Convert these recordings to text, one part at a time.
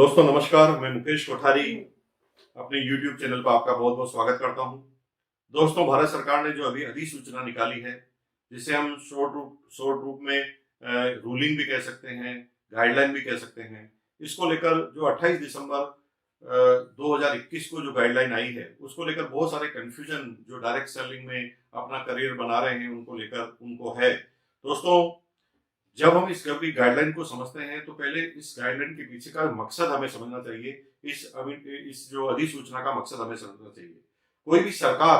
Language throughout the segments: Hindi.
दोस्तों नमस्कार, मैं मुकेश कोठारी अपने YouTube चैनल पर आपका बहुत बहुत स्वागत करता हूं। दोस्तों, भारत सरकार ने जो अभी अधिसूचना निकाली है, जिसे हम शॉर्ट रूप में रूलिंग भी कह सकते हैं, गाइडलाइन भी कह सकते हैं। इसको लेकर जो 28 दिसंबर 2021 को जो गाइडलाइन आई है, उसको लेकर बहुत सारे कंफ्यूजन जो डायरेक्ट सेलिंग में अपना करियर बना रहे हैं उनको लेकर उनको है। दोस्तों, जब हम इस गवर्नमेंट गाइडलाइन को समझते हैं तो पहले इस गाइडलाइन के पीछे का मकसद हमें समझना चाहिए। इस जो अधिसूचना का मकसद हमें समझना चाहिए। कोई भी सरकार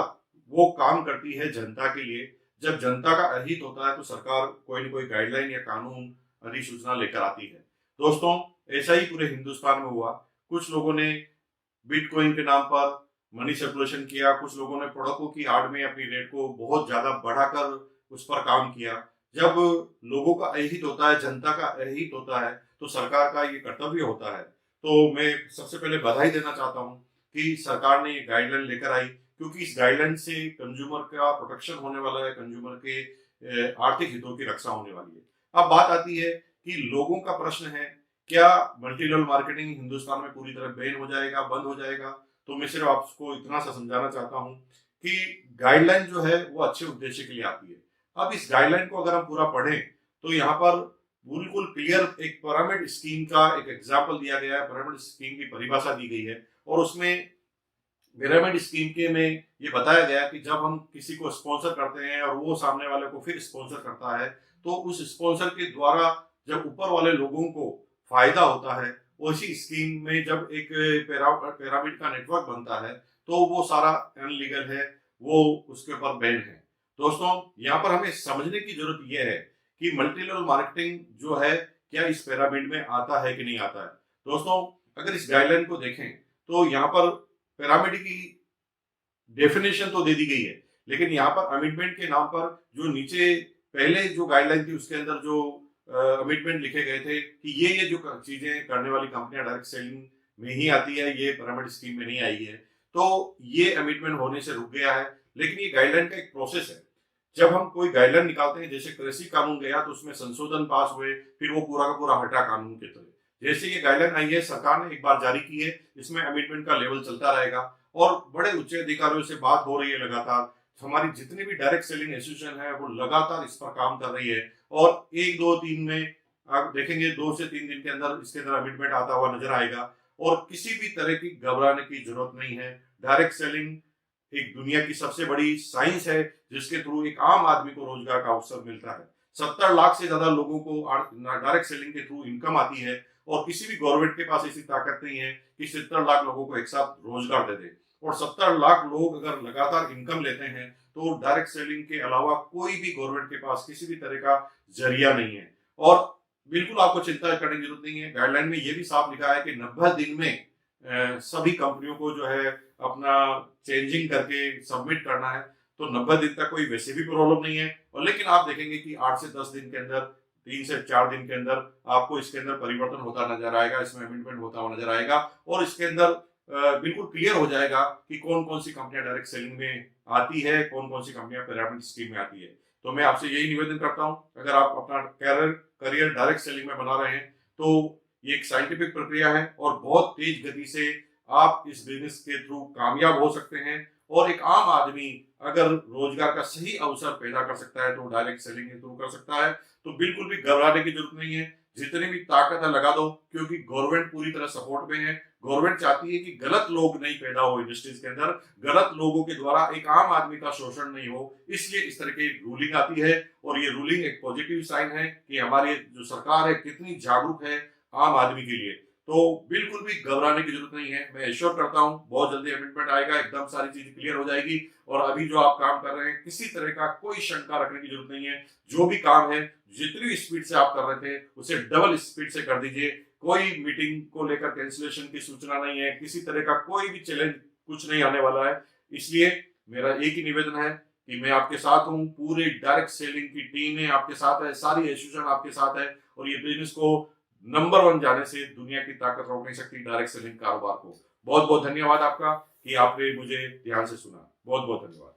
वो काम करती है जनता के लिए। जब जनता का अहित होता है तो सरकार कोई न कोई गाइडलाइन या कानून अधिसूचना लेकर आती है। दोस्तों, ऐसा ही पूरे हिंदुस्तान में हुआ। कुछ लोगों ने बिटकॉइन के नाम पर मनी सर्कुलेशन किया, कुछ लोगों ने प्रोडक्टों की आड़ में अपनी रेट को बहुत ज्यादा बढ़ाकर उस पर काम किया। जब लोगों का अहित होता है, जनता का अहित होता है, तो सरकार का ये कर्तव्य होता है। तो मैं सबसे पहले बधाई देना चाहता हूँ कि सरकार ने ये गाइडलाइन लेकर आई, क्योंकि इस गाइडलाइन से कंज्यूमर का प्रोटेक्शन होने वाला है, कंज्यूमर के आर्थिक हितों की रक्षा होने वाली है। अब बात आती है कि लोगों का प्रश्न है, क्या मल्टी लेवल मार्केटिंग हिंदुस्तान में पूरी तरह बैन हो जाएगा, बंद हो जाएगा? तो मैं सिर्फ आपको इतना सा समझाना चाहता हूँ कि गाइडलाइन जो है वो अच्छे उद्देश्य के लिए आती है। अब इस गाइडलाइन को अगर हम पूरा पढ़ें तो यहाँ पर बिल्कुल क्लियर एक पिरामिड स्कीम का एक एग्जाम्पल दिया गया है, पिरामिड स्कीम की परिभाषा दी गई है। और उसमें पिरामिड स्कीम के में ये बताया गया कि जब हम किसी को स्पॉन्सर करते हैं और वो सामने वाले को फिर स्पॉन्सर करता है, तो उस स्पॉन्सर के द्वारा जब ऊपर वाले लोगों को फायदा होता है, उसी स्कीम में जब एक पिरामिड का नेटवर्क बनता है, तो वो सारा अनलीगल है, वो उसके ऊपर बैन है। दोस्तों, यहाँ पर हमें समझने की जरूरत यह है कि मल्टी लेवल मार्केटिंग जो है, क्या इस पिरामिड में आता है कि नहीं आता है। दोस्तों, अगर इस गाइडलाइन को देखें तो यहाँ पर पिरामिड की डेफिनेशन तो दे दी गई है, लेकिन यहाँ पर अमिटमेंट के नाम पर जो नीचे पहले जो गाइडलाइन थी उसके अंदर जो अमिटमेंट लिखे गए थे कि ये जो चीजें करने वाली कंपनियां डायरेक्ट सेलिंग में ही आती है, ये पिरामिड स्कीम में नहीं आई है, तो ये अमिटमेंट होने से रुक गया है। लेकिन ये गाइडलाइन का एक प्रोसेस है। जब हम कोई गाइडलाइन निकालते हैं, जैसे कृषि कानून गया तो उसमें संशोधन पास हुए, फिर वो पूरा का पूरा हटा कानून के तरह। जैसे ये गाइडलाइन आई है, सरकार ने एक बार जारी की है, इसमें अमिटमेंट का लेवल चलता रहेगा और बड़े उच्च अधिकारियों से बात हो रही है लगातार। हमारी जितनी भी डायरेक्ट सेलिंग एसोसिएशन है वो लगातार इस पर काम कर रही है और 1 2 3 में आप देखेंगे 2 से 3 दिन के अंदर इसके अंदर अमिटमेंट आता हुआ नजर आएगा। और किसी भी तरह की घबराने की जरूरत नहीं है। डायरेक्ट सेलिंग एक दुनिया की सबसे बड़ी साइंस है, जिसके थ्रू एक आम आदमी को रोजगार का अवसर मिलता है। 70 लाख से ज्यादा लोगों को डायरेक्ट सेलिंग के थ्रू इनकम आती है और किसी भी गवर्नमेंट के पास ऐसी ताकत नहीं है कि 70 लाख लोगों को एक साथ रोजगार दे दे। और 70 लाख लोग अगर लगातार इनकम लेते हैं तो डायरेक्ट सेलिंग के अलावा कोई भी गवर्नमेंट के पास किसी भी तरह का जरिया नहीं है। और बिल्कुल आपको चिंता करने की जरूरत नहीं है। गाइडलाइन में यह भी साफ लिखा है कि 90 दिन में सभी कंपनियों को जो है अपना चेंजिंग करके सबमिट करना है। तो 90 दिन तक कोई वैसे भी प्रॉब्लम नहीं है। और लेकिन आप देखेंगे कि 8 से 10 दिन के अंदर, 3 से 4 दिन के अंदर आपको इसके अंदर परिवर्तन होता नजर आएगा, इसमें अमेंडमेंट होता हुआ नजर आएगा और इसके अंदर बिल्कुल क्लियर हो जाएगा कि कौन कौन सी कंपनियां डायरेक्ट सेलिंग में आती है, कौन कौन सी कंपनियां पिरामिड स्कीम में आती है। तो मैं आपसे यही निवेदन करता हूं, अगर आप अपना करियर डायरेक्ट सेलिंग में बना रहे हैं तो ये एक साइंटिफिक प्रक्रिया है और बहुत तेज गति से आप इस बिजनेस के थ्रू कामयाब हो सकते हैं। और एक आम आदमी अगर रोजगार का सही अवसर पैदा कर सकता है तो डायरेक्ट सेलिंग के थ्रू कर सकता है। तो बिल्कुल भी घबराने की जरूरत नहीं है। जितनी भी ताकत है लगा दो, क्योंकि गवर्नमेंट पूरी तरह सपोर्ट में है। गवर्नमेंट चाहती है कि गलत लोग नहीं पैदा हो इंडस्ट्रीज के अंदर, गलत लोगों के द्वारा एक आम आदमी का शोषण नहीं हो, इसलिए इस तरह की रूलिंग आती है। और ये रूलिंग एक पॉजिटिव साइन है कि हमारी जो सरकार है कितनी जागरूक है आम आदमी के लिए। तो बिल्कुल भी घबराने की जरूरत नहीं है। मैं एश्योर करता हूं बहुत जल्दी अमेंडमेंट आएगा, एकदम सारी चीजें क्लियर हो जाएगी। और अभी जो आप काम कर रहे हैं, किसी तरह का कोई शंका रखने की जरूरत नहीं है। जो भी काम है, जितनी भी स्पीड से आप कर रहे थे उसे डबल स्पीड से कर दीजिए। कोई मीटिंग को लेकर कैंसिलेशन की सूचना नहीं है, किसी तरह का कोई भी चैलेंज कुछ नहीं आने वाला है। इसलिए मेरा एक ही निवेदन है कि मैं आपके साथ हूँ, पूरे डायरेक्ट सेलिंग की टीम है आपके साथ है, सारी एसोसिएशन आपके साथ है। और ये बिजनेस को नंबर 1 जाने से दुनिया की ताकत रोक नहीं सकती डायरेक्ट सेलिंग कारोबार को। बहुत बहुत धन्यवाद आपका कि आपने मुझे ध्यान से सुना। बहुत बहुत धन्यवाद।